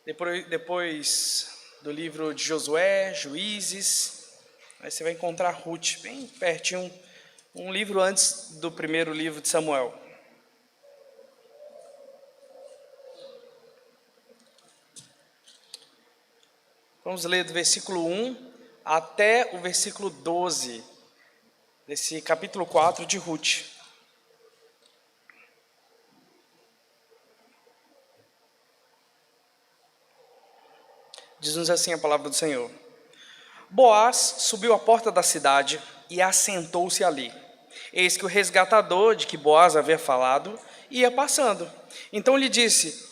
Depois do livro de Josué, Juízes, aí você vai encontrar Ruth, bem pertinho, um livro antes do primeiro livro de Samuel. Vamos ler do versículo 1 até o versículo 12, desse capítulo 4 de Ruth. Diz-nos assim a palavra do Senhor. Boaz subiu à porta da cidade e assentou-se ali. Eis que o resgatador de que Boaz havia falado ia passando. Então lhe disse: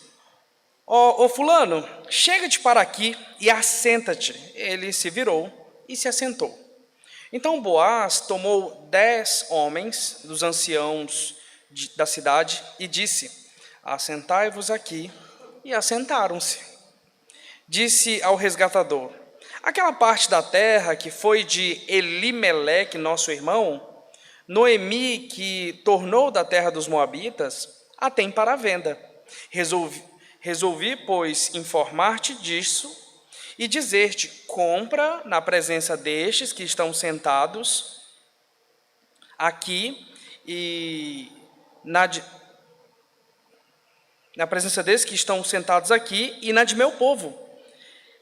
Ó fulano, chega-te para aqui e assenta-te. Ele se virou e se assentou. Então Boaz tomou 10 homens dos anciãos da cidade e disse: assentai-vos aqui. E assentaram-se. Disse ao resgatador: aquela parte da terra que foi de Elimeleque, nosso irmão, Noemi, que tornou da terra dos moabitas, a tem para venda. Resolvi, pois, informar-te disso e dizer-te: compra na presença destes que estão sentados aqui e na presença desses que estão sentados aqui e na de meu povo.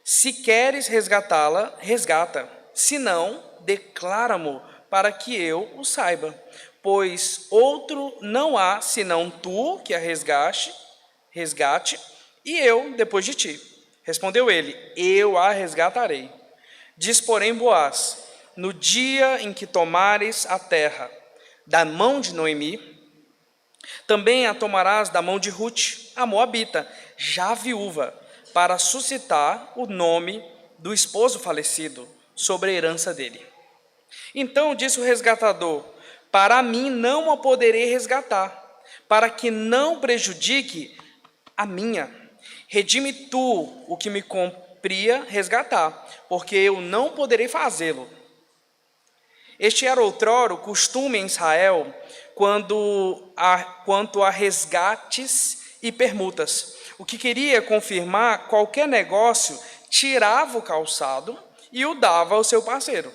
Se queres resgatá-la, resgata. Se não, declara-mo para que eu o saiba. Pois outro não há, senão tu que a resgate, e eu depois de ti. Respondeu ele: eu a resgatarei. Diz, porém, Boaz: no dia em que tomares a terra da mão de Noemi, também a tomarás da mão de Ruth, a moabita, já viúva, para suscitar o nome do esposo falecido sobre a herança dele. Então disse o resgatador: para mim não a poderei resgatar, para que não prejudique a minha. Redime tu o que me cumpria resgatar, porque eu não poderei fazê-lo. Este era outrora o costume em Israel quanto a resgates e permutas. O que queria confirmar qualquer negócio, tirava o calçado e o dava ao seu parceiro.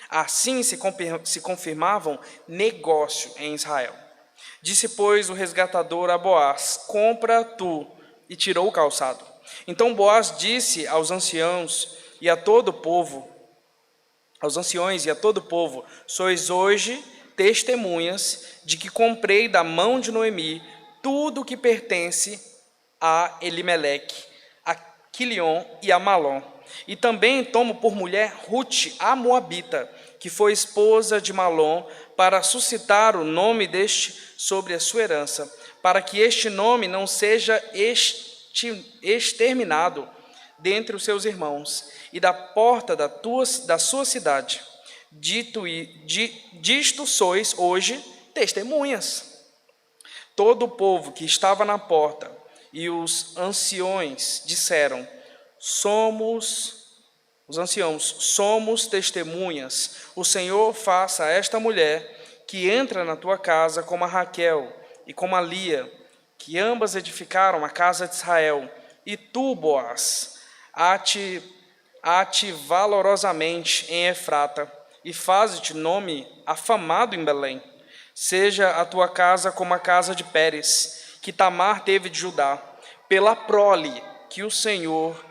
Assim se confirmavam negócio em Israel. Disse, pois, o resgatador a Boaz: compra tu, e tirou o calçado. Então Boaz disse aos anciãos e a todo o povo, sois hoje testemunhas de que comprei da mão de Noemi tudo o que pertence a Elimeleque, a Quilion e a Malom. E também tomo por mulher Ruth, a moabita, que foi esposa de Malom, para suscitar o nome deste sobre a sua herança, para que este nome não seja exterminado dentre os seus irmãos, e da porta da sua cidade. Disto sois hoje testemunhas. Todo o povo que estava na porta e os anciões disseram: somos testemunhas. O Senhor faça a esta mulher que entra na tua casa como a Raquel e como a Lia, que ambas edificaram a casa de Israel, e tu, Boaz, ate valorosamente em Efrata, e faze-te nome afamado em Belém. Seja a tua casa como a casa de Pérez, que Tamar teve de Judá, pela prole que o Senhor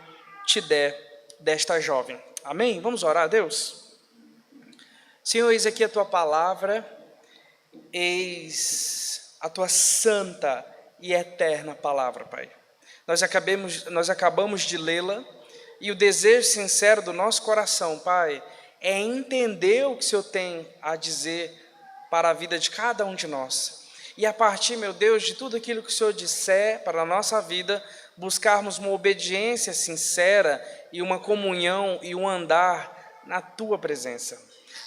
te der desta jovem. Amém? Vamos orar a Deus? Senhor, eis aqui a tua palavra, eis a tua santa e eterna palavra, Pai. Nós acabamos de lê-la, e o desejo sincero do nosso coração, Pai, é entender o que o Senhor tem a dizer para a vida de cada um de nós. E a partir, meu Deus, de tudo aquilo que o Senhor disser para a nossa vida, buscarmos uma obediência sincera e uma comunhão e um andar na Tua presença.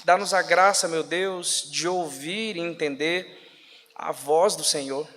Dá-nos a graça, meu Deus, de ouvir e entender a voz do Senhor,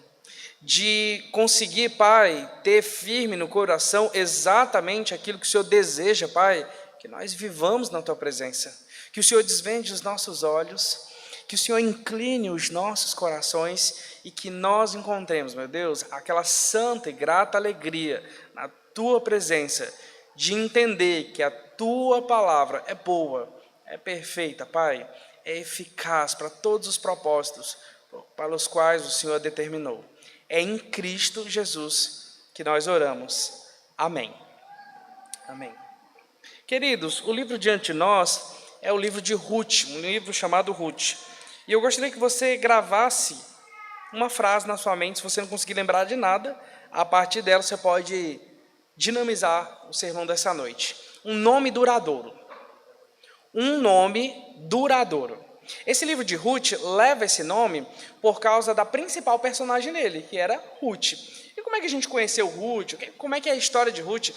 de conseguir, Pai, ter firme no coração exatamente aquilo que o Senhor deseja, Pai, que nós vivamos na Tua presença, que o Senhor desvende os nossos olhos, que o Senhor incline os nossos corações e que nós encontremos, meu Deus, aquela santa e grata alegria na tua presença, de entender que a tua palavra é boa, é perfeita, Pai, é eficaz para todos os propósitos para os quais o Senhor determinou. É em Cristo Jesus que nós oramos. Amém. Amém. Queridos, o livro diante de nós é o livro de Ruth, um livro chamado Ruth. E eu gostaria que você gravasse uma frase na sua mente. Se você não conseguir lembrar de nada, a partir dela você pode dinamizar o sermão dessa noite. Um nome duradouro. Um nome duradouro. Esse livro de Ruth leva esse nome por causa da principal personagem dele, que era Ruth. E como é que a gente conheceu Ruth? Como é que é a história de Ruth?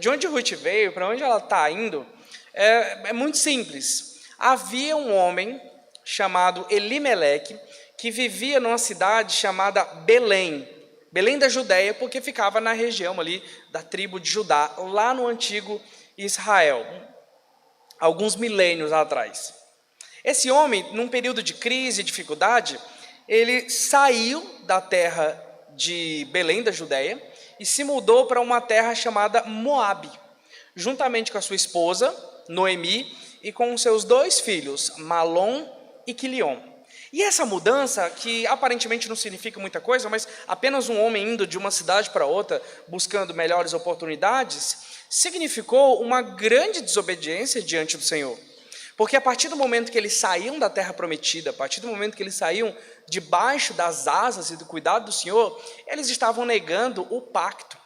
De onde Ruth veio? Para onde ela está indo? É muito simples. Havia um homem chamado Elimeleque, que vivia numa cidade chamada Belém. Belém da Judéia, porque ficava na região ali da tribo de Judá, lá no antigo Israel, alguns milênios atrás. Esse homem, num período de crise e dificuldade, ele saiu da terra de Belém da Judéia e se mudou para uma terra chamada Moabe, juntamente com a sua esposa, Noemi, e com os seus 2 filhos, Malom e Quilion. E essa mudança, que aparentemente não significa muita coisa, mas apenas um homem indo de uma cidade para outra, buscando melhores oportunidades, significou uma grande desobediência diante do Senhor. Porque a partir do momento que eles saíam da terra prometida, a partir do momento que eles saíam debaixo das asas e do cuidado do Senhor, eles estavam negando o pacto.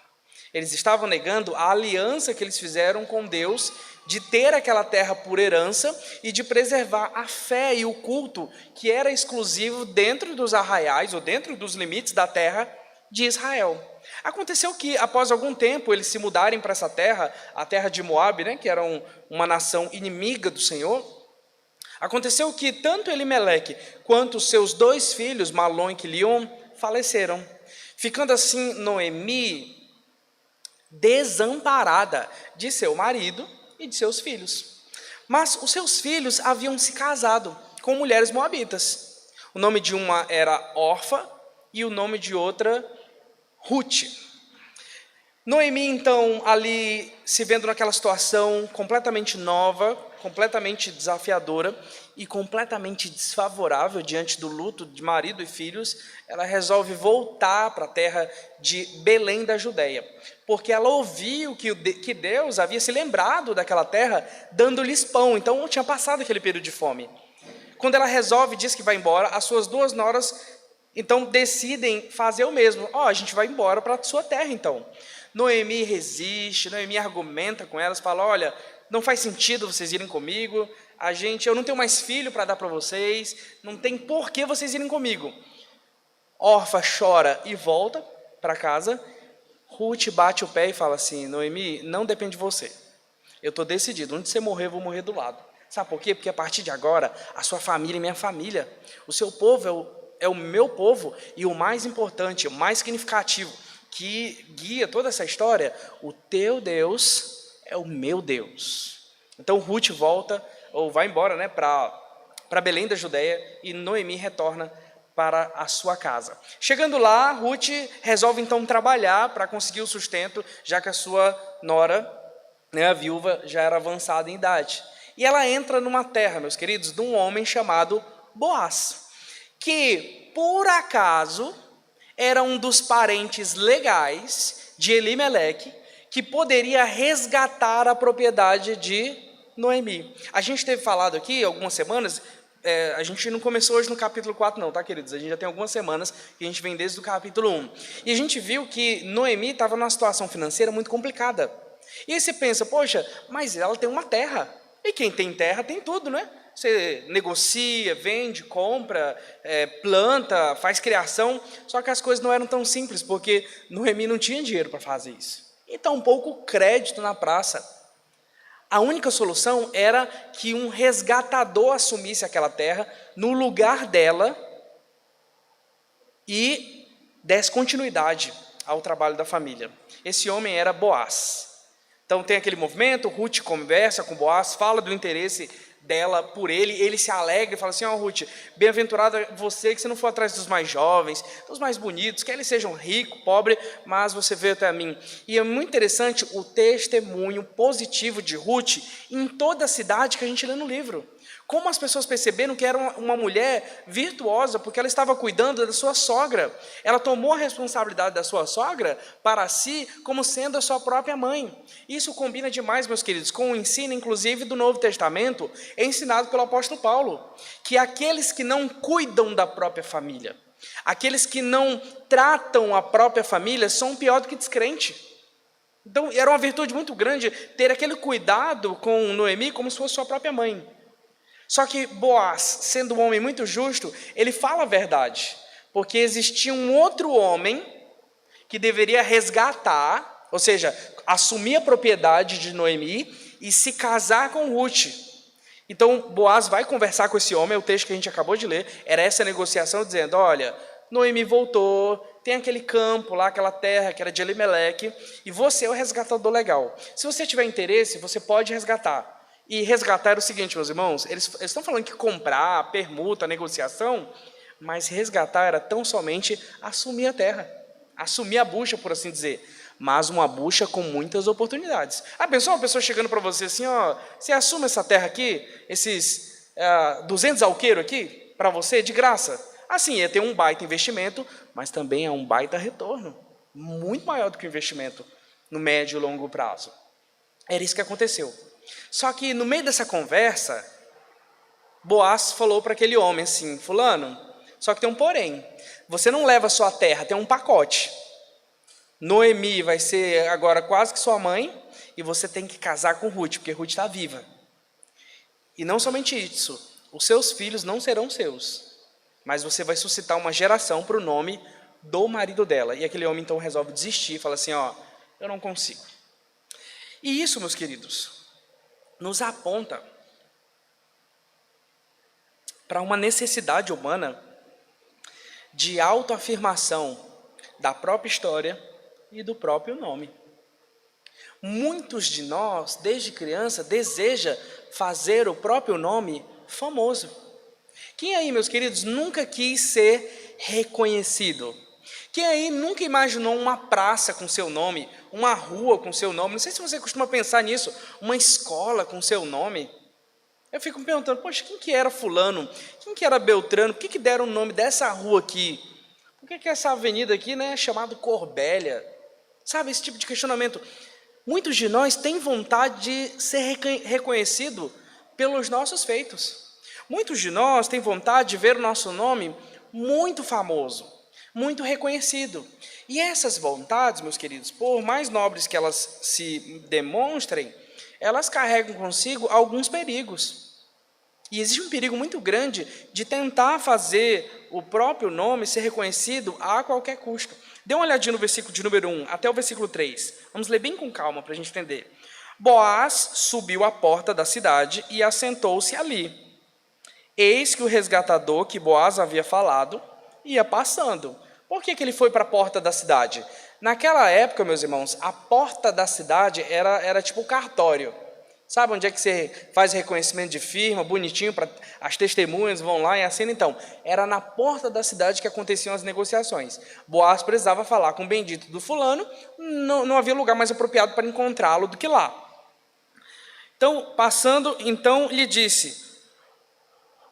Eles estavam negando a aliança que eles fizeram com Deus de ter aquela terra por herança e de preservar a fé e o culto que era exclusivo dentro dos arraiais ou dentro dos limites da terra de Israel. Aconteceu que, após algum tempo, eles se mudarem para essa terra, a terra de Moabe, né, que era uma nação inimiga do Senhor. Aconteceu que tanto Elimeleque quanto os seus 2 filhos, Malom e Quilion, faleceram, ficando assim Noemi desamparada de seu marido e de seus filhos. Mas os seus filhos haviam se casado com mulheres moabitas. O nome de uma era Orfa e o nome de outra Ruth. Noemi, então, ali se vendo naquela situação completamente nova, completamente desafiadora e completamente desfavorável diante do luto de marido e filhos, ela resolve voltar para a terra de Belém da Judéia, porque ela ouviu que Deus havia se lembrado daquela terra, dando-lhes pão, então não tinha passado aquele período de fome. Quando ela resolve, diz que vai embora, as suas 2 noras então decidem fazer o mesmo. A gente vai embora para a sua terra então. Noemi resiste, Noemi argumenta com elas, fala, olha, não faz sentido vocês irem comigo, eu não tenho mais filho para dar para vocês, não tem por que vocês irem comigo. Orfa chora e volta para casa. Ruth bate o pé e fala assim, Noemi, não depende de você, eu estou decidido, onde você morrer, eu vou morrer do lado. Sabe por quê? Porque a partir de agora, a sua família é minha família, o seu povo é o meu povo, e o mais importante, o mais significativo, que guia toda essa história, o teu Deus é o meu Deus. Então Ruth volta, ou vai embora, né, para Belém da Judéia, e Noemi retorna para a sua casa. Chegando lá, Ruth resolve então trabalhar para conseguir o sustento, já que a sua nora, né, a viúva, já era avançada em idade. E ela entra numa terra, meus queridos, de um homem chamado Boaz, que, por acaso, era um dos parentes legais de Elimeleque, que poderia resgatar a propriedade de Noemi. A gente teve falado aqui algumas semanas, a gente não começou hoje no capítulo 4 não, tá, queridos? A gente já tem algumas semanas que a gente vem desde o capítulo 1. E a gente viu que Noemi estava numa situação financeira muito complicada. E aí você pensa, poxa, mas ela tem uma terra. E quem tem terra tem tudo, né? Você negocia, vende, compra, planta, faz criação. Só que as coisas não eram tão simples, porque Noemi não tinha dinheiro para fazer isso. E tampouco crédito na praça. A única solução era que um resgatador assumisse aquela terra no lugar dela e desse continuidade ao trabalho da família. Esse homem era Boaz. Então tem aquele movimento, Ruth conversa com Boaz, fala do interesse dela por ele, ele se alegra e fala assim, ó Ruth, bem-aventurada você que você não for atrás dos mais jovens, dos mais bonitos, quer eles sejam ricos, pobres, mas você veio até mim. E é muito interessante o testemunho positivo de Ruth em toda a cidade que a gente lê no livro. Como as pessoas perceberam que era uma mulher virtuosa, porque ela estava cuidando da sua sogra. Ela tomou a responsabilidade da sua sogra para si, como sendo a sua própria mãe. Isso combina demais, meus queridos, com o ensino, inclusive, do Novo Testamento, ensinado pelo apóstolo Paulo, que aqueles que não cuidam da própria família, aqueles que não tratam a própria família, são pior do que descrente. Então, era uma virtude muito grande ter aquele cuidado com Noemi como se fosse sua própria mãe. Só que Boaz, sendo um homem muito justo, ele fala a verdade, porque existia um outro homem que deveria resgatar, ou seja, assumir a propriedade de Noemi e se casar com Ruth. Então Boaz vai conversar com esse homem, é o texto que a gente acabou de ler, era essa negociação dizendo, olha, Noemi voltou, tem aquele campo lá, aquela terra que era de Elimeleque, e você é o resgatador legal. Se você tiver interesse, você pode resgatar. E resgatar era o seguinte, meus irmãos, eles estão falando que comprar, permuta, negociação, mas resgatar era tão somente assumir a terra, assumir a bucha, por assim dizer, mas uma bucha com muitas oportunidades. Pensou uma pessoa chegando para você assim, ó, você assume essa terra aqui, esses 200 alqueiros aqui, para você, de graça? Assim, ia ter um baita investimento, mas também é um baita retorno, muito maior do que o investimento no médio e longo prazo. Era isso que aconteceu. Só que no meio dessa conversa, Boaz falou para aquele homem assim, fulano, só que tem um porém, você não leva a sua terra, tem um pacote. Noemi vai ser agora quase que sua mãe, e você tem que casar com Ruth, porque Ruth está viva. E não somente isso, os seus filhos não serão seus, mas você vai suscitar uma geração para o nome do marido dela. E aquele homem então resolve desistir, fala assim, ó, eu não consigo. E isso, meus queridos, nos aponta para uma necessidade humana de autoafirmação da própria história e do próprio nome. Muitos de nós, desde criança, deseja fazer o próprio nome famoso. Quem aí, meus queridos, nunca quis ser reconhecido? Quem aí nunca imaginou uma praça com seu nome, uma rua com seu nome? Não sei se você costuma pensar nisso, uma escola com seu nome. Eu fico me perguntando, poxa, quem que era fulano? Quem que era Beltrano? Por que deram o nome dessa rua aqui? Por que essa avenida aqui, né, é chamada Corbélia? Sabe, esse tipo de questionamento. Muitos de nós têm vontade de ser reconhecido pelos nossos feitos. Muitos de nós têm vontade de ver o nosso nome muito famoso, muito reconhecido. E essas vontades, meus queridos, por mais nobres que elas se demonstrem, elas carregam consigo alguns perigos. E existe um perigo muito grande de tentar fazer o próprio nome ser reconhecido a qualquer custo. Dê uma olhadinha no versículo de número 1 até o versículo 3. Vamos ler bem com calma para a gente entender. Boaz subiu à porta da cidade e assentou-se ali. Eis que o resgatador que Boaz havia falado ia passando. Por que ele foi para a porta da cidade? Naquela época, meus irmãos, a porta da cidade era tipo cartório. Sabe onde é que você faz reconhecimento de firma, bonitinho, para as testemunhas vão lá e assinam? Então, era na porta da cidade que aconteciam as negociações. Boaz precisava falar com o bendito do fulano, não havia lugar mais apropriado para encontrá-lo do que lá. Então, passando, então lhe disse,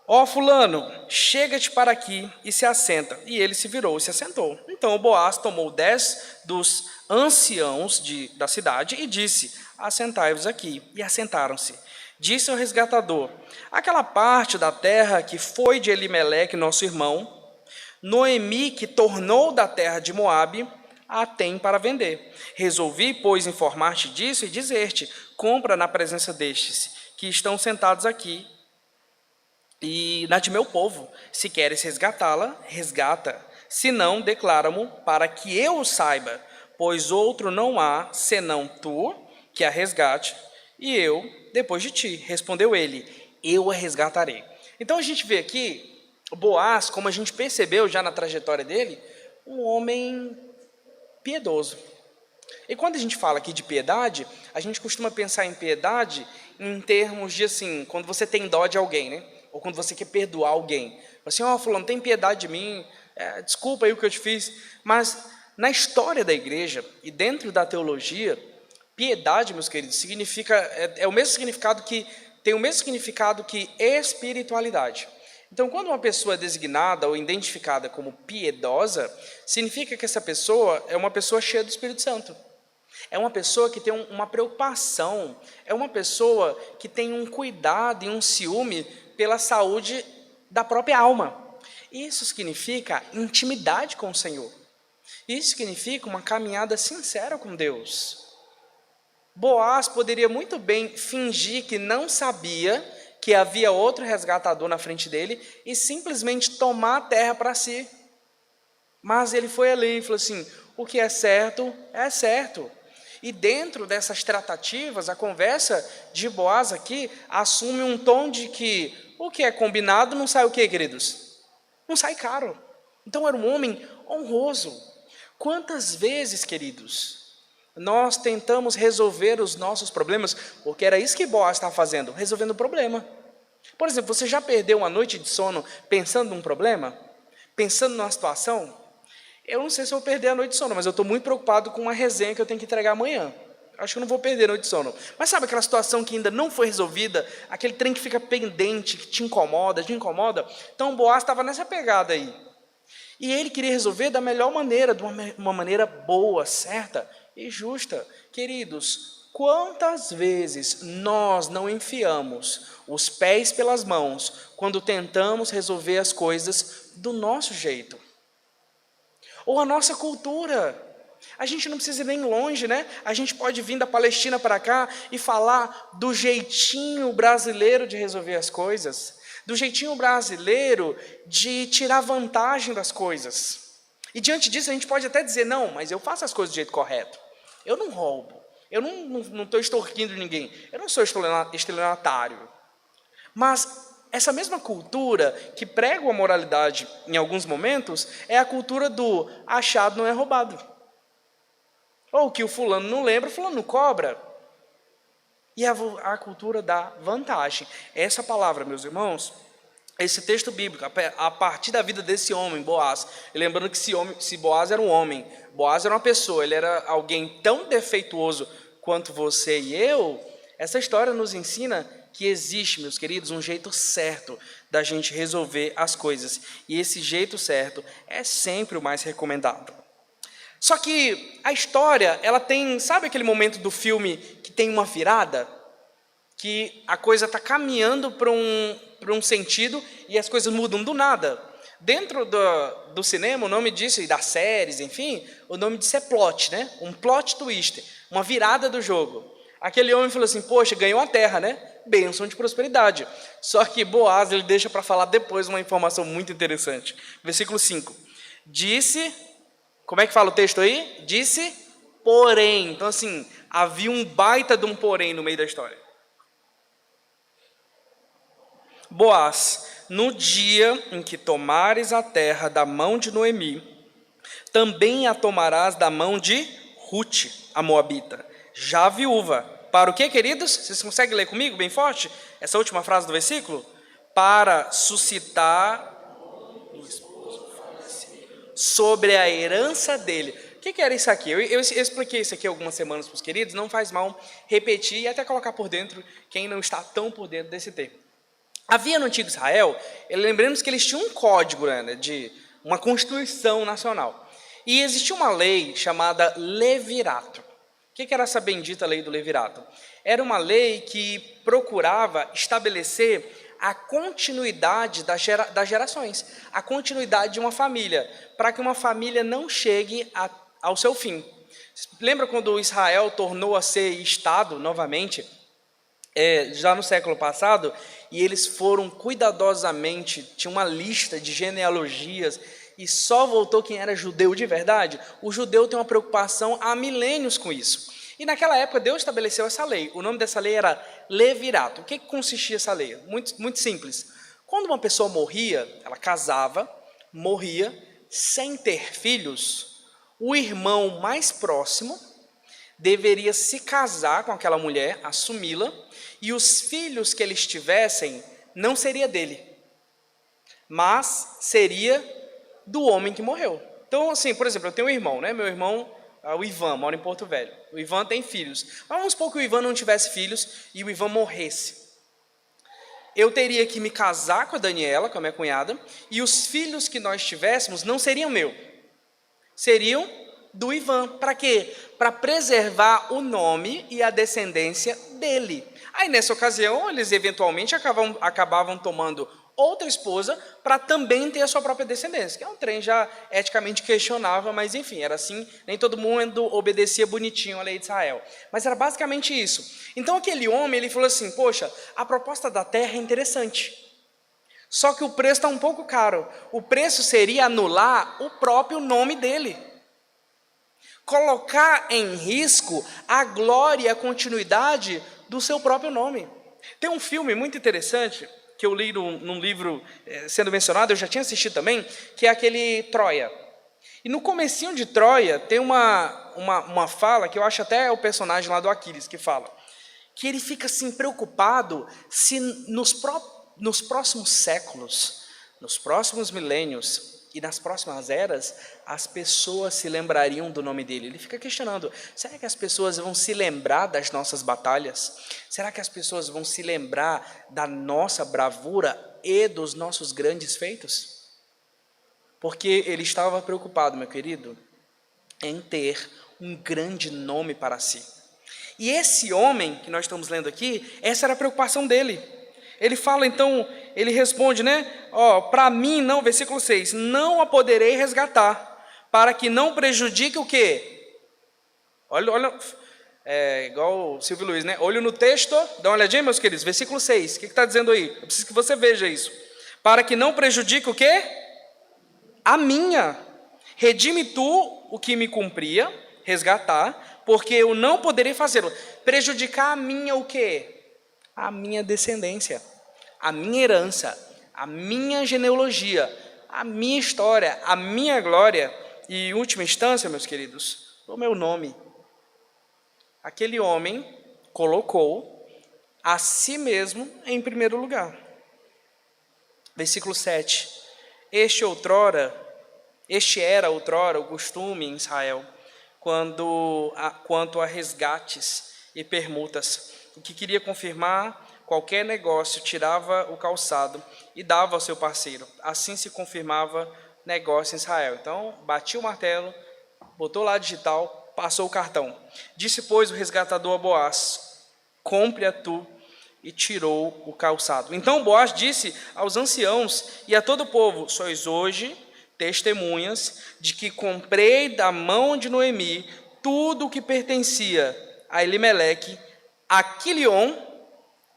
ó fulano, chega-te para aqui e se assenta. E ele se virou e se assentou. Então, Boaz tomou 10 dos anciãos da cidade e disse, assentai-vos aqui. E assentaram-se. Disse ao resgatador, aquela parte da terra que foi de Elimeleque, nosso irmão, Noemi, que tornou da terra de Moabe, a tem para vender. Resolvi, pois, informar-te disso e dizer-te, compra na presença destes, que estão sentados aqui, e na de meu povo, se queres resgatá-la, resgata, se não, declara-mo, para que eu o saiba, pois outro não há, senão tu, que a resgate, e eu, depois de ti. Respondeu ele, eu a resgatarei. Então a gente vê aqui, Boaz, como a gente percebeu já na trajetória dele, um homem piedoso. E quando a gente fala aqui de piedade, a gente costuma pensar em piedade em termos de assim, quando você tem dó de alguém, né? Ou quando você quer perdoar alguém. Assim, fulano, tem piedade de mim, desculpa aí o que eu te fiz. Mas na história da igreja e dentro da teologia, piedade, meus queridos, significa, é o mesmo significado que, tem o mesmo significado que espiritualidade. Então, quando uma pessoa é designada ou identificada como piedosa, significa que essa pessoa é uma pessoa cheia do Espírito Santo. É uma pessoa que tem uma preocupação, é uma pessoa que tem um cuidado e um ciúme pela saúde da própria alma. Isso significa intimidade com o Senhor. Isso significa uma caminhada sincera com Deus. Boaz poderia muito bem fingir que não sabia que havia outro resgatador na frente dele e simplesmente tomar a terra para si. Mas ele foi ali e falou assim, o que é certo, é certo. E dentro dessas tratativas, a conversa de Boaz aqui assume um tom de que o que é combinado não sai o quê, queridos? Não sai caro. Então era um homem honroso. Quantas vezes, queridos, nós tentamos resolver os nossos problemas, porque era isso que Boaz estava fazendo, resolvendo o problema. Por exemplo, você já perdeu uma noite de sono pensando num problema? Pensando numa situação? Eu não sei se eu vou perder a noite de sono, mas eu estou muito preocupado com uma resenha que eu tenho que entregar amanhã. Acho que eu não vou perder a noite de sono. Mas sabe aquela situação que ainda não foi resolvida? Aquele trem que fica pendente, que te incomoda, te incomoda? Então, Boaz estava nessa pegada aí. E ele queria resolver da melhor maneira, de uma maneira boa, certa e justa. Queridos, quantas vezes nós não enfiamos os pés pelas mãos quando tentamos resolver as coisas do nosso jeito? Ou a nossa cultura. A gente não precisa ir nem longe, né? A gente pode vir da Palestina para cá e falar do jeitinho brasileiro de resolver as coisas, do jeitinho brasileiro de tirar vantagem das coisas. E diante disso a gente pode até dizer, não, mas eu faço as coisas do jeito correto. Eu não roubo, eu não estou extorquindo ninguém, eu não sou estelionatário. Mas essa mesma cultura que prega a moralidade em alguns momentos é a cultura do achado não é roubado. Ou que o fulano não lembra, o fulano não cobra. E a cultura da vantagem. Essa palavra, meus irmãos, esse texto bíblico, a partir da vida desse homem, Boaz, lembrando que se Boaz era um homem, Boaz era uma pessoa, ele era alguém tão defeituoso quanto você e eu, essa história nos ensina que existe, meus queridos, um jeito certo da gente resolver as coisas. E esse jeito certo é sempre o mais recomendado. Só que a história, ela tem, sabe aquele momento do filme que tem uma virada? Que a coisa está caminhando para um sentido e as coisas mudam do nada. Dentro do cinema, o nome disso, e das séries, enfim, o nome disso é plot, né? Um plot twist, uma virada do jogo. Aquele homem falou assim, poxa, ganhou a terra, né? Bênção de prosperidade. Só que Boaz, ele deixa para falar depois uma informação muito interessante. Versículo 5. Disse, como é que fala o texto aí? Disse, porém. Então assim, havia um baita de um porém no meio da história. Boaz, no dia em que tomares a terra da mão de Noemi, também a tomarás da mão de Rute, a moabita, já viúva. Para o que, queridos? Vocês conseguem ler comigo bem forte? Essa última frase do versículo? Para suscitar sobre a herança dele. O que era isso aqui? Eu expliquei isso aqui algumas semanas para os queridos, não faz mal repetir e até colocar por dentro quem não está tão por dentro desse termo. Havia no antigo Israel, lembremos que eles tinham um código, né, de uma constituição nacional. E existia uma lei chamada Levirato. O que era essa bendita lei do Levirato? Era uma lei que procurava estabelecer a continuidade das gerações, a continuidade de uma família, para que uma família não chegue ao seu fim. Lembra quando Israel tornou a ser Estado novamente, já no século passado, e eles foram cuidadosamente, tinha uma lista de genealogias, e só voltou quem era judeu de verdade? O judeu tem uma preocupação há milênios com isso. E naquela época Deus estabeleceu essa lei. O nome dessa lei era Levirato. O que consistia essa lei? Muito simples. Quando uma pessoa morria, ela casava, morria, sem ter filhos, o irmão mais próximo deveria se casar com aquela mulher, assumi-la, e os filhos que eles tivessem não seria dele, mas seria do homem que morreu. Então, assim, por exemplo, eu tenho um irmão, né? Meu irmão, o Ivan, mora em Porto Velho. O Ivan tem filhos. Mas vamos supor que o Ivan não tivesse filhos e o Ivan morresse. Eu teria que me casar com a Daniela, com a minha cunhada, e os filhos que nós tivéssemos não seriam meus, seriam do Ivan. Para quê? Para preservar o nome e a descendência dele. Aí, nessa ocasião, eles eventualmente acabavam tomando outra esposa para também ter a sua própria descendência, que é um trem já eticamente questionável, mas enfim, era assim, nem todo mundo obedecia bonitinho a lei de Israel. Mas era basicamente isso. Então aquele homem, ele falou assim, poxa, a proposta da terra é interessante, só que o preço está um pouco caro. O preço seria anular o próprio nome dele, colocar em risco a glória e a continuidade do seu próprio nome. Tem um filme muito interessante que eu li num livro sendo mencionado, eu já tinha assistido também, que é aquele Troia. E no comecinho de Troia tem uma fala que eu acho até o personagem lá do Aquiles que fala, que ele fica assim preocupado se nos próximos séculos, nos próximos milênios e nas próximas eras, as pessoas se lembrariam do nome dele. Ele fica questionando, será que as pessoas vão se lembrar das nossas batalhas? Será que as pessoas vão se lembrar da nossa bravura e dos nossos grandes feitos? Porque ele estava preocupado, meu querido, em ter um grande nome para si. E esse homem que nós estamos lendo aqui, essa era a preocupação dele. Ele fala então, ele responde, né? Para mim não, versículo 6, não a poderei resgatar, para que não prejudique o quê? Olha, igual o Silvio Luiz, né? Olho no texto, dá uma olhadinha, meus queridos, versículo 6, o que está dizendo aí? Eu preciso que você veja isso. Para que não prejudique o quê? A minha. Redime tu o que me cumpria, resgatar, porque eu não poderei fazê-lo. Prejudicar a minha o quê? A minha descendência, a minha herança, a minha genealogia, a minha história, a minha glória e, em última instância, meus queridos, o meu nome. Aquele homem colocou a si mesmo em primeiro lugar. Versículo 7. Este era outrora o costume em Israel, quanto a resgates e permutas. O que queria confirmar qualquer negócio, tirava o calçado e dava ao seu parceiro. Assim se confirmava negócio em Israel. Então, batia o martelo, botou lá a digital, passou o cartão. Disse, pois, o resgatador a Boaz, compre-a tu, e tirou o calçado. Então Boaz disse aos anciãos e a todo o povo, sois hoje testemunhas de que comprei da mão de Noemi tudo o que pertencia a Elimeleque, a Quilion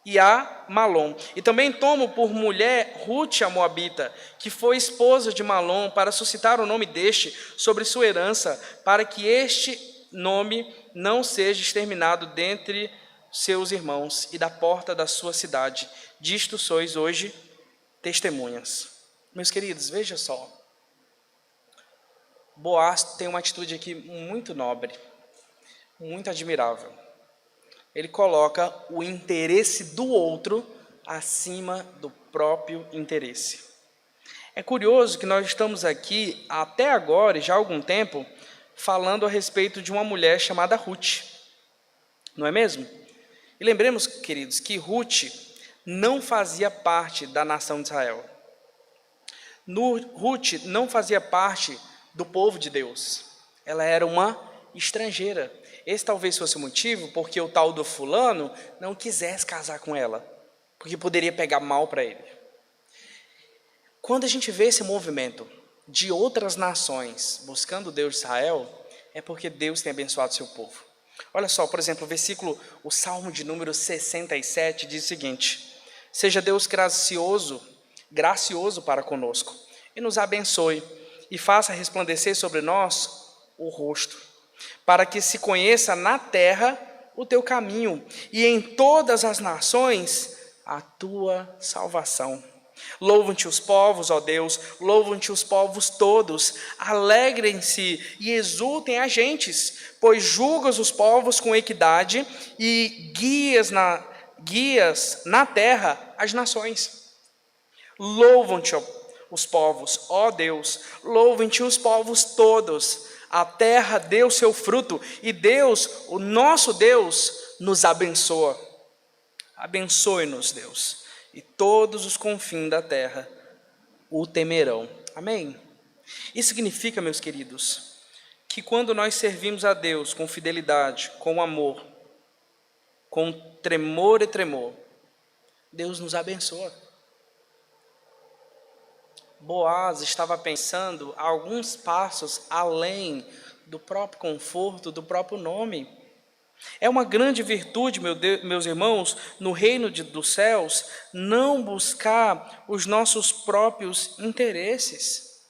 e a Malom. E também tomo por mulher Rute a Moabita, que foi esposa de Malom, para suscitar o nome deste sobre sua herança, para que este nome não seja exterminado dentre seus irmãos e da porta da sua cidade. Disto sois hoje testemunhas. Meus queridos, veja só. Boaz tem uma atitude aqui muito nobre, muito admirável. Ele coloca o interesse do outro acima do próprio interesse. É curioso que nós estamos aqui, até agora, e já há algum tempo, falando a respeito de uma mulher chamada Ruth. Não é mesmo? E lembremos, queridos, que Ruth não fazia parte da nação de Israel. Ruth não fazia parte do povo de Deus. Ela era uma estrangeira. Esse talvez fosse o motivo porque o tal do fulano não quisesse casar com ela, porque poderia pegar mal para ele. Quando a gente vê esse movimento de outras nações buscando o Deus de Israel, é porque Deus tem abençoado seu povo. Olha só, por exemplo, o Salmo de número 67 diz o seguinte: seja Deus gracioso para conosco, e nos abençoe, e faça resplandecer sobre nós o rosto, para que se conheça na terra o teu caminho, e em todas as nações a tua salvação. Louvam-te os povos, ó Deus, louvam-te os povos todos, alegrem-se e exultem as gentes, pois julgas os povos com equidade e guias na terra as nações. Louvam-te os povos, ó Deus, louvam-te os povos todos, a terra deu seu fruto, e Deus, o nosso Deus, nos abençoa. Abençoe-nos, Deus, e todos os confins da terra o temerão. Amém? Isso significa, meus queridos, que quando nós servimos a Deus com fidelidade, com amor, com tremor e tremor, Deus nos abençoa. Boaz estava pensando alguns passos além do próprio conforto, do próprio nome. É uma grande virtude, meus irmãos, no reino dos céus, não buscar os nossos próprios interesses.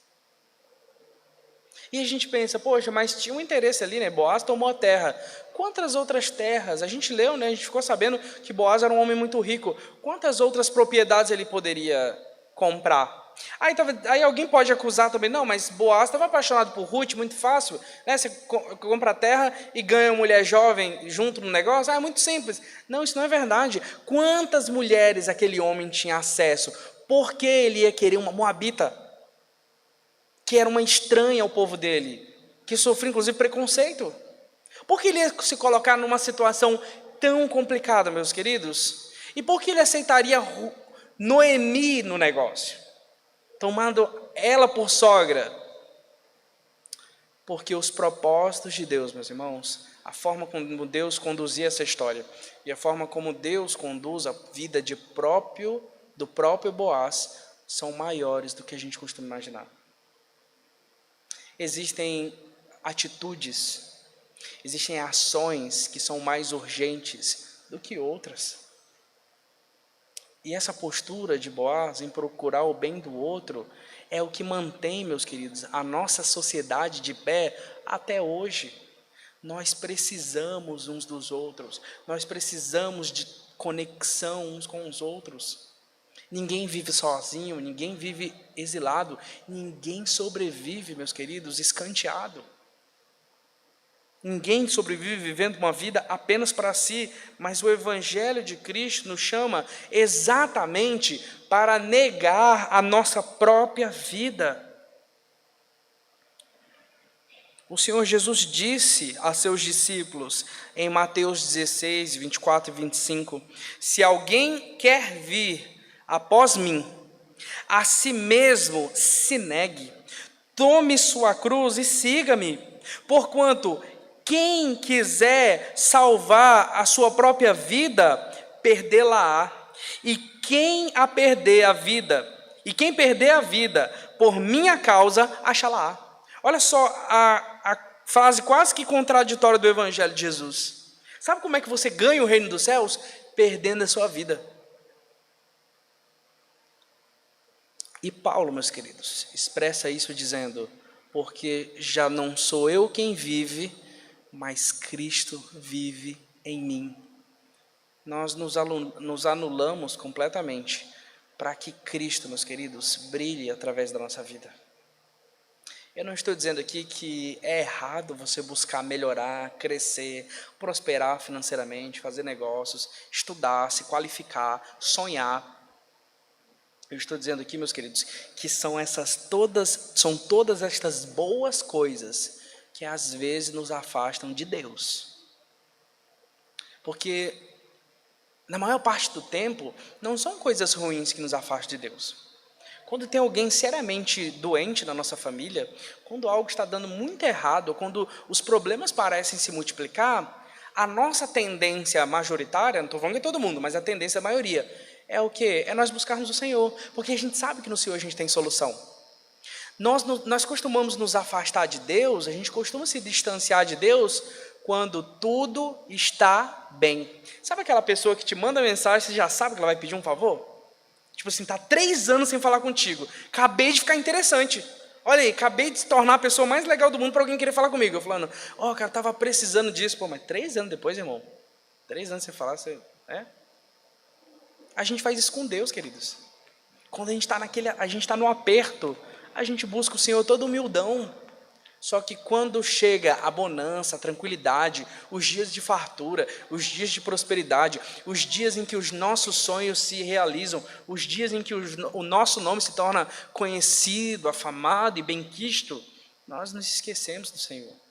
E a gente pensa, poxa, mas tinha um interesse ali, né? Boaz tomou a terra. Quantas outras terras? A gente leu, né? A gente ficou sabendo que Boaz era um homem muito rico. Quantas outras propriedades ele poderia comprar? Aí alguém pode acusar também, não, mas Boaz estava apaixonado por Ruth, muito fácil, né? Você compra a terra e ganha uma mulher jovem junto no negócio, é muito simples. Não, isso não é verdade. Quantas mulheres aquele homem tinha acesso? Por que ele ia querer uma moabita, que era uma estranha ao povo dele, que sofreu inclusive preconceito? Por que ele ia se colocar numa situação tão complicada, meus queridos? E por que ele aceitaria Noemi no negócio, tomando ela por sogra? Porque os propósitos de Deus, meus irmãos, a forma como Deus conduzia essa história e a forma como Deus conduz a vida do próprio Boaz são maiores do que a gente costuma imaginar. Existem atitudes, existem ações que são mais urgentes do que outras. E essa postura de Boaz em procurar o bem do outro é o que mantém, meus queridos, a nossa sociedade de pé até hoje. Nós precisamos uns dos outros, nós precisamos de conexão uns com os outros. Ninguém vive sozinho, ninguém vive exilado, ninguém sobrevive, meus queridos, escanteado. Ninguém sobrevive vivendo uma vida apenas para si, mas o Evangelho de Cristo nos chama exatamente para negar a nossa própria vida. O Senhor Jesus disse a seus discípulos em Mateus 16, 24 e 25, se alguém quer vir após mim, a si mesmo se negue, tome sua cruz e siga-me, porquanto quem quiser salvar a sua própria vida, perdê-la-á. E quem perder a vida por minha causa, achá-la-á. Olha só a frase quase que contraditória do Evangelho de Jesus. Sabe como é que você ganha o reino dos céus? Perdendo a sua vida. E Paulo, meus queridos, expressa isso dizendo, porque já não sou eu quem vive, mas Cristo vive em mim. Nós nos anulamos completamente para que Cristo, meus queridos, brilhe através da nossa vida. Eu não estou dizendo aqui que é errado você buscar melhorar, crescer, prosperar financeiramente, fazer negócios, estudar, se qualificar, sonhar. Eu estou dizendo aqui, meus queridos, que são todas estas boas coisas que às vezes nos afastam de Deus. Porque na maior parte do tempo, não são coisas ruins que nos afastam de Deus. Quando tem alguém seriamente doente na nossa família, quando algo está dando muito errado, quando os problemas parecem se multiplicar, a nossa tendência majoritária, não estou falando de todo mundo, mas a tendência da maioria, é o quê? É nós buscarmos o Senhor, porque a gente sabe que no Senhor a gente tem solução. Nós costumamos nos afastar de Deus, a gente costuma se distanciar de Deus quando tudo está bem. Sabe aquela pessoa que te manda mensagem, você já sabe que ela vai pedir um favor? Tipo assim, está 3 anos sem falar contigo, acabei de ficar interessante. Olha aí, acabei de se tornar a pessoa mais legal do mundo para alguém querer falar comigo. Eu falando, cara, estava precisando disso. Pô, mas 3 anos depois, irmão, 3 anos sem falar, você... A gente faz isso com Deus, queridos. Quando a gente está no aperto, a gente busca o Senhor todo humildão. Só que quando chega a bonança, a tranquilidade, os dias de fartura, os dias de prosperidade, os dias em que os nossos sonhos se realizam, os dias em que o nosso nome se torna conhecido, afamado e benquisto, nós nos esquecemos do Senhor.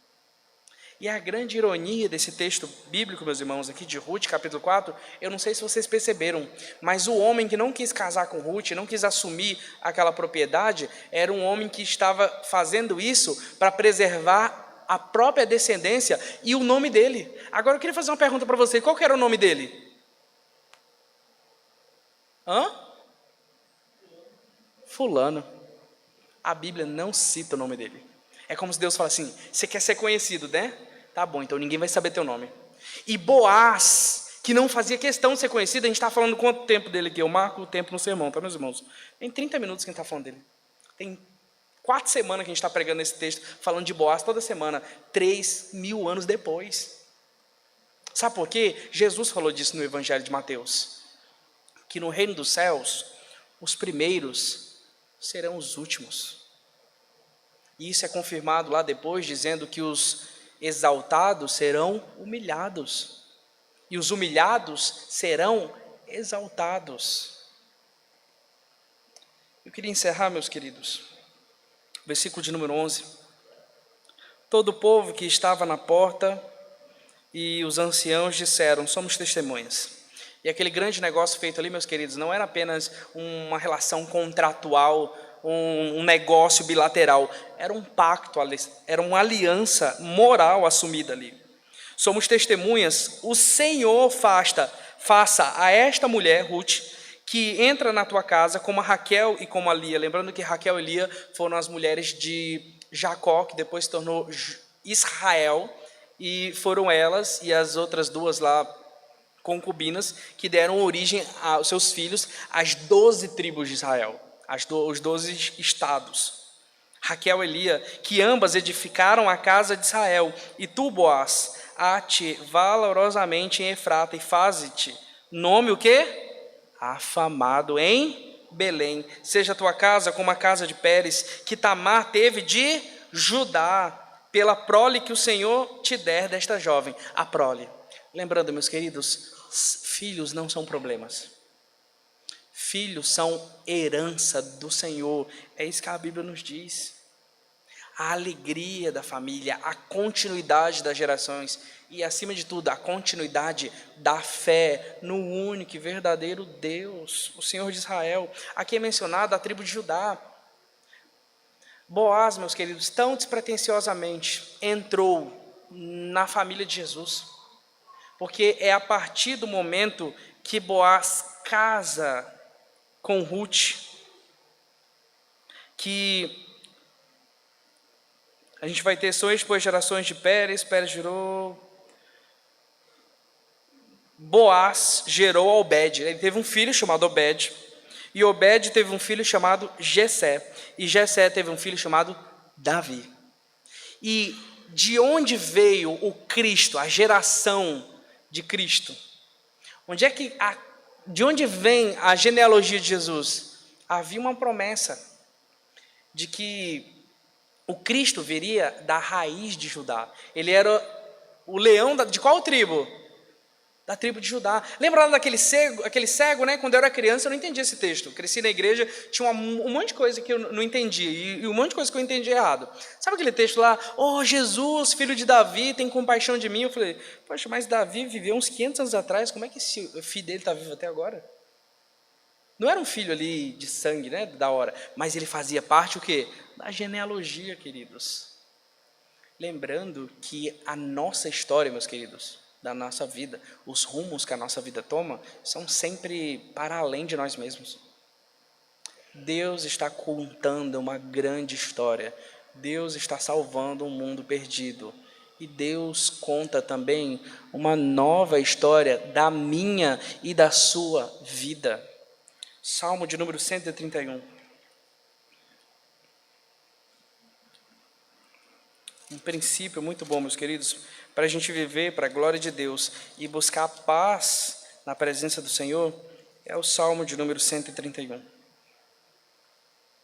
E a grande ironia desse texto bíblico, meus irmãos, aqui de Ruth, capítulo 4, eu não sei se vocês perceberam, mas o homem que não quis casar com Ruth, não quis assumir aquela propriedade, era um homem que estava fazendo isso para preservar a própria descendência e o nome dele. Agora eu queria fazer uma pergunta para você, qual que era o nome dele? Fulano. A Bíblia não cita o nome dele. É como se Deus falasse assim, você quer ser conhecido, né? Tá bom, então ninguém vai saber teu nome. E Boaz, que não fazia questão de ser conhecido, a gente está falando quanto tempo dele aqui? Eu marco o tempo no sermão, tá, meus irmãos? Tem 30 minutos que a gente está falando dele. Tem 4 semanas que a gente está pregando esse texto, falando de Boaz toda semana, 3.000 anos depois. Sabe por quê? Jesus falou disso no Evangelho de Mateus, que no reino dos céus, os primeiros serão os últimos. E isso é confirmado lá depois, dizendo que os exaltados serão humilhados, e os humilhados serão exaltados. Eu queria encerrar, meus queridos, versículo de número 11. Todo o povo que estava na porta e os anciãos disseram, somos testemunhas. E aquele grande negócio feito ali, meus queridos, não era apenas uma relação contratual, um negócio bilateral, era um pacto, era uma aliança moral assumida ali. Somos testemunhas, o Senhor faça a esta mulher, Ruth, que entra na tua casa, como a Raquel e como a Lia. Lembrando que Raquel e Lia foram as mulheres de Jacó, que depois se tornou Israel, e foram elas e as outras duas lá, concubinas, que deram origem aos seus filhos, às 12 tribos de Israel, os 12 estados. Raquel e Lia, que ambas edificaram a casa de Israel, e tu, Boaz, ate valorosamente em Efrata, e faze-te nome o quê? Afamado em Belém. Seja a tua casa como a casa de Pérez, que Tamar teve de Judá, pela prole que o Senhor te der desta jovem. A prole. Lembrando, meus queridos, filhos não são problemas. Filhos são herança do Senhor. É isso que a Bíblia nos diz. A alegria da família, a continuidade das gerações e, acima de tudo, a continuidade da fé no único e verdadeiro Deus, o Senhor de Israel. Aqui é mencionada a tribo de Judá. Boaz, meus queridos, tão despretensiosamente entrou na família de Jesus, porque é a partir do momento que Boaz casa com Ruth, que a gente vai ter Sois, depois gerações de Pérez, Pérez gerou... Boaz gerou Obed, ele teve um filho chamado Obed, e Obed teve um filho chamado Jessé, e Jessé teve um filho chamado Davi. E de onde veio o Cristo, a geração de Cristo? De onde vem a genealogia de Jesus? Havia uma promessa de que o Cristo viria da raiz de Judá. Ele era o leão de qual tribo? Da tribo de Judá. Lembra daquele cego, né? Quando eu era criança eu não entendia esse texto. Eu cresci na igreja, tinha um monte de coisa que eu não entendia, e um monte de coisa que eu entendi errado. Sabe aquele texto lá? Oh, Jesus, filho de Davi, tem compaixão de mim. Eu falei, poxa, mas Davi viveu uns 500 anos atrás, como é que esse filho dele está vivo até agora? Não era um filho ali de sangue, né? Da hora. Mas ele fazia parte o quê? Da genealogia, queridos. Lembrando que a nossa história, meus queridos, da nossa vida, os rumos que a nossa vida toma, são sempre para além de nós mesmos. Deus está contando uma grande história. Deus está salvando um mundo perdido. E Deus conta também uma nova história da minha e da sua vida. Salmo de número 131. Um princípio muito bom, meus queridos, para a gente viver para a glória de Deus e buscar paz na presença do Senhor, é o Salmo de número 131.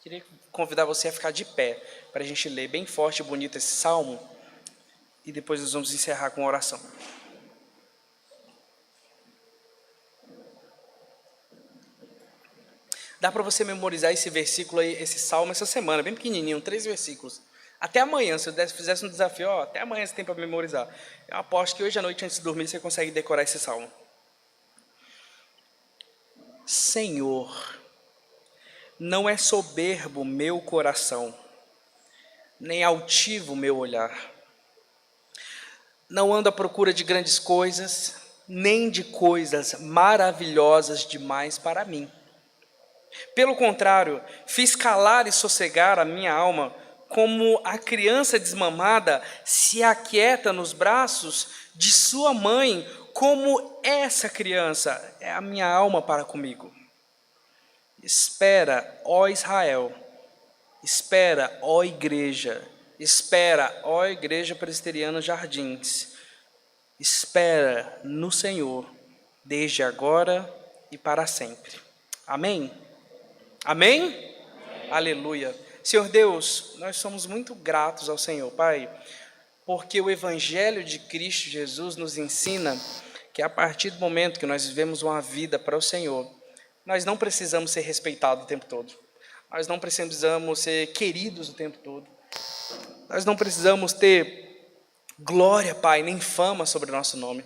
Queria convidar você a ficar de pé, para a gente ler bem forte e bonito esse salmo, e depois nós vamos encerrar com a oração. Dá para você memorizar esse versículo aí, esse salmo, essa semana, bem pequenininho, 3 versículos. Até amanhã, se eu fizesse um desafio, até amanhã você tem para memorizar. Eu aposto que hoje à noite, antes de dormir, você consegue decorar esse salmo. Senhor, não é soberbo meu coração, nem altivo meu olhar. Não ando à procura de grandes coisas, nem de coisas maravilhosas demais para mim. Pelo contrário, fiz calar e sossegar a minha alma, como a criança desmamada se aquieta nos braços de sua mãe, como essa criança é a minha alma para comigo. Espera, ó Israel, espera, ó igreja presbiteriana Jardins, espera no Senhor, desde agora e para sempre. Amém? Amém? Amém? Aleluia. Senhor Deus, nós somos muito gratos ao Senhor, Pai, porque o Evangelho de Cristo Jesus nos ensina que a partir do momento que nós vivemos uma vida para o Senhor, nós não precisamos ser respeitados o tempo todo. Nós não precisamos ser queridos o tempo todo. Nós não precisamos ter glória, Pai, nem fama sobre o nosso nome.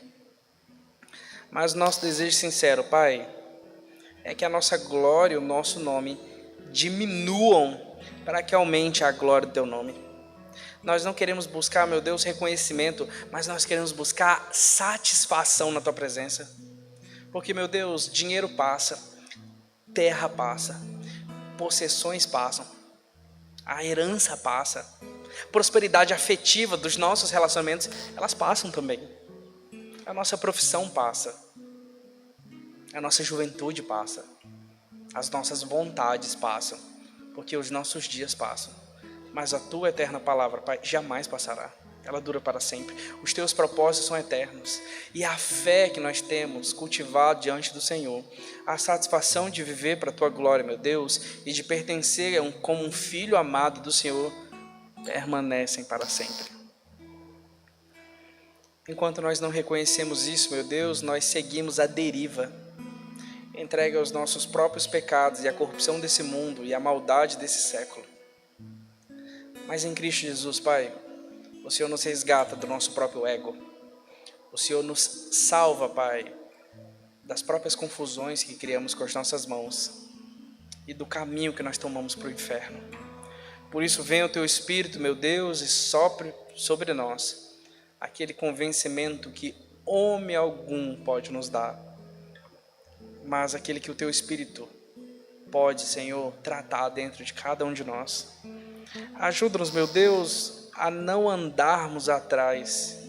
Mas nosso desejo sincero, Pai, é que a nossa glória e o nosso nome diminuam para que aumente a glória do Teu nome. Nós não queremos buscar, meu Deus, reconhecimento, mas nós queremos buscar satisfação na Tua presença. Porque, meu Deus, dinheiro passa, terra passa, possessões passam, a herança passa, prosperidade afetiva dos nossos relacionamentos, elas passam também. A nossa profissão passa, a nossa juventude passa, as nossas vontades passam, porque os nossos dias passam. Mas a Tua eterna palavra, Pai, jamais passará. Ela dura para sempre. Os Teus propósitos são eternos. E a fé que nós temos cultivado diante do Senhor, a satisfação de viver para a Tua glória, meu Deus, e de pertencer como um filho amado do Senhor, permanecem para sempre. Enquanto nós não reconhecemos isso, meu Deus, nós seguimos a deriva, entregue aos nossos próprios pecados e à corrupção desse mundo e à maldade desse século. Mas em Cristo Jesus, Pai, o Senhor nos resgata do nosso próprio ego. O Senhor nos salva, Pai, das próprias confusões que criamos com as nossas mãos e do caminho que nós tomamos para o inferno. Por isso, venha o Teu Espírito, meu Deus, e sopre sobre nós aquele convencimento que homem algum pode nos dar, mas aquele que o Teu Espírito pode, Senhor, tratar dentro de cada um de nós. Ajuda-nos, meu Deus, a não andarmos atrás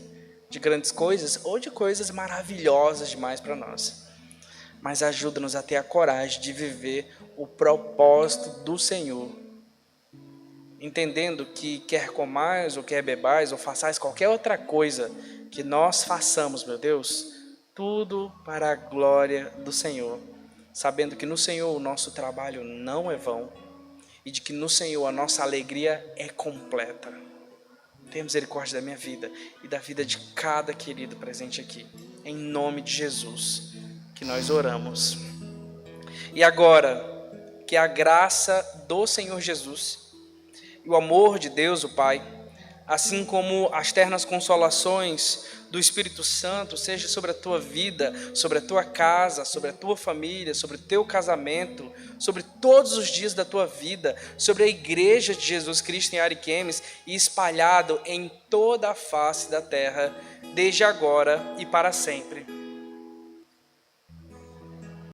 de grandes coisas ou de coisas maravilhosas demais para nós, mas ajuda-nos a ter a coragem de viver o propósito do Senhor, entendendo que quer comais ou quer bebais ou façais qualquer outra coisa que nós façamos, meu Deus, tudo para a glória do Senhor, sabendo que no Senhor o nosso trabalho não é vão e de que no Senhor a nossa alegria é completa. Tenha misericórdia da minha vida e da vida de cada querido presente aqui. Em nome de Jesus que nós oramos. E agora, que a graça do Senhor Jesus e o amor de Deus, o Pai, assim como as ternas consolações do Espírito Santo, seja sobre a tua vida, sobre a tua casa, sobre a tua família, sobre o teu casamento, sobre todos os dias da tua vida, sobre a igreja de Jesus Cristo em Ariquemes e espalhado em toda a face da terra, desde agora e para sempre.